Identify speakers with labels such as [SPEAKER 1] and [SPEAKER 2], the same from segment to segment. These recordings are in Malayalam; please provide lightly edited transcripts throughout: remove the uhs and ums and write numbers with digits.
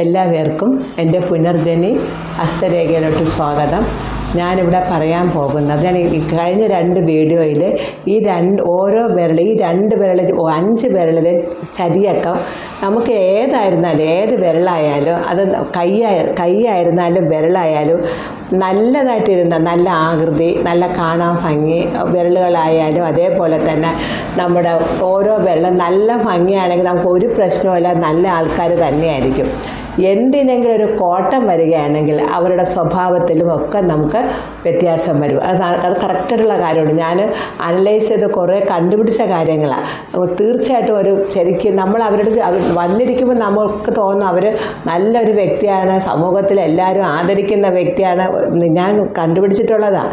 [SPEAKER 1] എല്ലാവർക്കും എൻ്റെ പുനർജനി ഹസ്തരേഖയിലോട്ട് സ്വാഗതം. ഞാനിവിടെ പറയാൻ പോകുന്നത് ഞാൻ ഈ കഴിഞ്ഞ 2 വീഡിയോയിൽ ഓരോ വിരൽ ഈ 2 വിരൽ 5 വിരലിൽ ചരിയൊക്കെ നമുക്ക് ഏതായിരുന്നാലും ഏത് വിരലായാലും അത് കൈയായിരുന്നാലും വിരലായാലും നല്ലതായിട്ടിരുന്ന നല്ല ആകൃതി നല്ല കാണാൻ ഭംഗി വിരലുകളായാലും അതേപോലെ തന്നെ നമ്മുടെ ഓരോ വിരലും നല്ല ഭംഗിയാണെങ്കിൽ നമുക്ക് ഒരു പ്രശ്നവുമില്ല, നല്ല ആൾക്കാർ തന്നെയായിരിക്കും. എന്തിനെങ്കിലും ഒരു കോട്ടം വരികയാണെങ്കിൽ അവരുടെ സ്വഭാവത്തിലും ഒക്കെ നമുക്ക് വ്യത്യാസം വരും. അത് കറക്റ്റായിട്ടുള്ള കാര്യമാണ്. ഞാൻ അനലൈസ് ചെയ്ത് കുറേ കണ്ടുപിടിച്ച കാര്യങ്ങളാണ്. തീർച്ചയായിട്ടും ശരിക്കും നമ്മൾ അവരുടെ വന്നിരിക്കുമ്പോൾ നമുക്ക് തോന്നും അവർ നല്ലൊരു വ്യക്തിയാണ്, സമൂഹത്തിൽ എല്ലാവരും ആദരിക്കുന്ന വ്യക്തിയാണ്. ഞാൻ കണ്ടുപിടിച്ചിട്ടുള്ളതാണ്.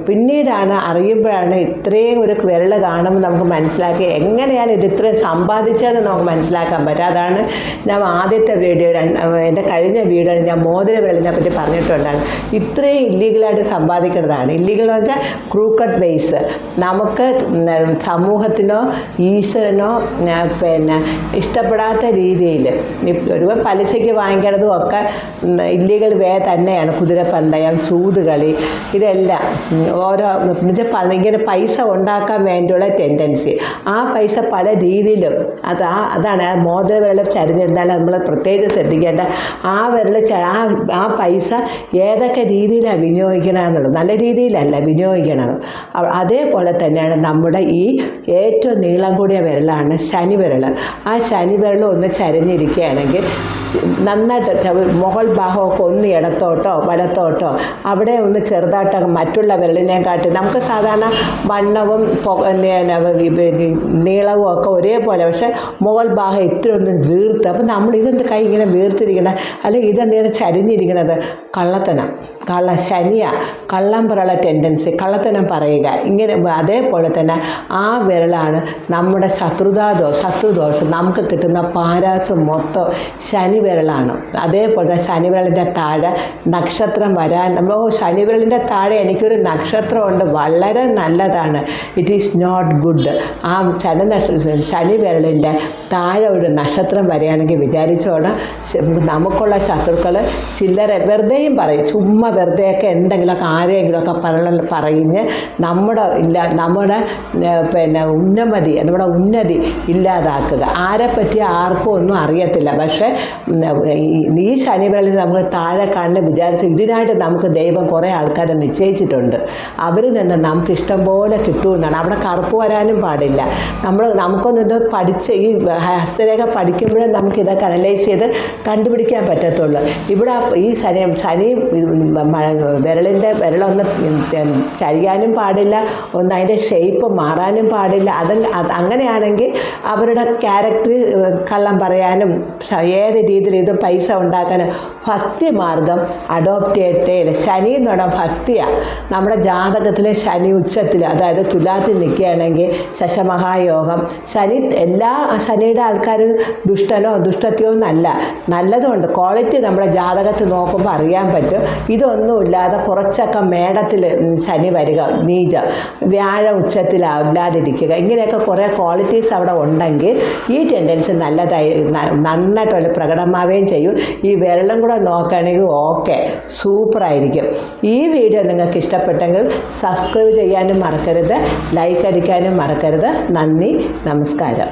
[SPEAKER 1] പിന്നീടാണ് അറിയുമ്പോഴാണ് ഇത്രയും ഒരു വിരൽ കാണുമ്പോൾ നമുക്ക് മനസ്സിലാക്കി എങ്ങനെയാണ് ഇത് ഇത്രയും സമ്പാദിച്ചതെന്ന് നമുക്ക് മനസ്സിലാക്കാൻ പറ്റും. അതാണ് ഞാൻ ആദ്യത്തെ വീഡിയോ എൻ്റെ കഴിഞ്ഞ വീഡിയോ ഞാൻ മോതിര വിരലിനെ പറ്റി പറഞ്ഞിട്ടുണ്ടാണ്. ഇത്രയും ഇല്ലീഗലായിട്ട് സമ്പാദിക്കുന്നതാണ്. ഇല്ലീഗൽ എന്ന് വെച്ചാൽ ക്രൂക്കഡ് വേസ്. നമുക്ക് സമൂഹത്തിനോ ഈശ്വരനോ ഇഷ്ടപ്പെടാത്ത രീതിയിൽ ഒരു പലിശയ്ക്ക് വാങ്ങിക്കുന്നതും ഒക്കെ ഇല്ലീഗൽ വേ തന്നെയാണ്. കുതിരപ്പന്തയം, ചൂതുകളി, ഇതെല്ലാം ഓരോ ഇങ്ങനെ പൈസ ഉണ്ടാക്കാൻ വേണ്ടിയുള്ള ടെൻഡൻസി. ആ പൈസ പല രീതിയിലും അതാണ് മോതിര വിരൽ ചരിഞ്ഞിരുന്നാൽ നമ്മൾ പ്രത്യേകിച്ച് ശ്രദ്ധിക്കേണ്ട ആ വിരൽ ആ പൈസ ഏതൊക്കെ രീതിയിലാണ് വിനിയോഗിക്കണം എന്നുള്ളത്. നല്ല രീതിയിലല്ല വിനിയോഗിക്കണം. അതേപോലെ തന്നെയാണ് നമ്മുടെ ഈ ഏറ്റവും നീളം കൂടിയ വിരലാണ് ശനി വിരൽ. ആ ശനി വിരൽ ഒന്ന് ചരിഞ്ഞിരിക്കുകയാണെങ്കിൽ നന്നായിട്ട് മുകൾ ഭാഗമൊക്കെ ഒന്ന് ഇടത്തോട്ടോ വലത്തോട്ടോ അവിടെ ഒന്ന് ചെറുതായിട്ടൊക്കെ മറ്റുള്ള വിരലിനെക്കാട്ടി നമുക്ക് സാധാരണ വണ്ണവും നീളവും ഒക്കെ ഒരേപോലെ, പക്ഷേ മുകൾ ഭാഗം ഇത്തിരി ഒന്ന് വീർത്ത്. അപ്പം നമ്മൾ ഇതെന്ത് കൈ ഇങ്ങനെ വീർത്തിരിക്കണം, അല്ലെങ്കിൽ ഇതെന്തിങ്ങനെ ചരിഞ്ഞിരിക്കണത്? ശനിയാണ്. കള്ളം പറയാനുള്ള ടെൻഡൻസി, കള്ളത്തനം പറയുക ഇങ്ങനെ. അതേപോലെ തന്നെ ആ വിരലാണ് നമ്മുടെ ശത്രുദോഷം നമുക്ക് കിട്ടുന്ന പാരാസ് മൊത്തം ശനി വിരലാണ്. അതേപോലെ തന്നെ ശനി വിരലിൻ്റെ താഴെ നക്ഷത്രം വരാൻ ശനി വിരലിൻ്റെ താഴെ എനിക്കൊരു നക്ഷത്രമുണ്ട്, വളരെ നല്ലതാണ്. It is not good. ആ ശനി വിരലിൻ്റെ താഴെ ഒരു നക്ഷത്രം വരികയാണെങ്കിൽ വിചാരിച്ചോണം നമുക്കുള്ള ശത്രുക്കൾ ചില്ലറ വെറുതെയും പറയും. ചുമ്മാ വെറുതെയൊക്കെ എന്തെങ്കിലുമൊക്കെ ആരെങ്കിലുമൊക്കെ പറഞ്ഞ് നമ്മുടെ ഉന്നതി ഇല്ലാതാക്കുക. ആരെപ്പറ്റി ആർക്കും ഒന്നും അറിയത്തില്ല. പക്ഷേ ഈ ശനി വിരലിൽ നമുക്ക് താഴെ കണ്ട് വിചാരിച്ചു ഇതിനായിട്ട് നമുക്ക് ദൈവം കുറേ ആൾക്കാരെ നിശ്ചയിച്ചിട്ടുണ്ട്. അവരിൽ നിന്ന് നമുക്ക് ഇഷ്ടം പോലെ കിട്ടുമെന്നാണ്. അവിടെ കറുപ്പ് വരാനും പാടില്ല. നമുക്കൊന്നിത് പഠിച്ച് ഈ ഹസ്തരേഖ പഠിക്കുമ്പോഴേ നമുക്കിതൊക്കെ അനലൈസ് ചെയ്ത് കണ്ടുപിടിക്കാൻ പറ്റത്തുള്ളൂ. ഇവിടെ ഈ ശനി വിരലിൻ്റെ വിരലൊന്ന് ചരിയാനും പാടില്ല, ഒന്ന് അതിൻ്റെ ഷേപ്പ് മാറാനും പാടില്ല. അങ്ങനെയാണെങ്കിൽ അവരുടെ ക്യാരക്ടർ കള്ളം പറയാനും ഏത് രീതിയിൽ ഇത് പൈസ ഉണ്ടാക്കാനും ഭക്തിമാർഗം അഡോപ്റ്റ് ചെയ്തിട്ടേ. ശനി എന്ന് പറഞ്ഞാൽ ഭക്തിയാണ്. നമ്മുടെ ജാതകത്തിലെ ശനി ഉച്ചത്തിൽ, അതായത് തുലാത്തിൽ നിൽക്കുകയാണെങ്കിൽ ശശമഹായോഗം. ശനിയുടെ ആൾക്കാർ ദുഷ്ടനോ ദുഷ്ടത്തെയോ എന്നല്ല, നല്ലതുകൊണ്ട് ക്വാളിറ്റി നമ്മുടെ ജാതകത്തിൽ നോക്കുമ്പോൾ അറിയാൻ പറ്റും. ഇതൊന്നുമില്ലാതെ കുറച്ചൊക്കെ മേടത്തിൽ ശനി വരിക, നീച വ്യാഴ ഉച്ചത്തിലാവില്ലാതിരിക്കുക, ഇങ്ങനെയൊക്കെ കുറേ ക്വാളിറ്റീസ് അവിടെ ഉണ്ടെങ്കിൽ ഈ ടെൻഡൻസി നന്നായിട്ട് പ്രകടമാവുകയും ചെയ്യും. ഈ വിരലും കൂടെ നോക്കുകയാണെങ്കിൽ ഓക്കെ, സൂപ്പറായിരിക്കും. ഈ വീഡിയോ നിങ്ങൾക്ക് ഇഷ്ടപ്പെട്ടെങ്കിൽ സബ്സ്ക്രൈബ് ചെയ്യാനും മറക്കരുത്, ലൈക്ക് അടിക്കാനും മറക്കരുത്. നന്ദി, നമസ്കാരം.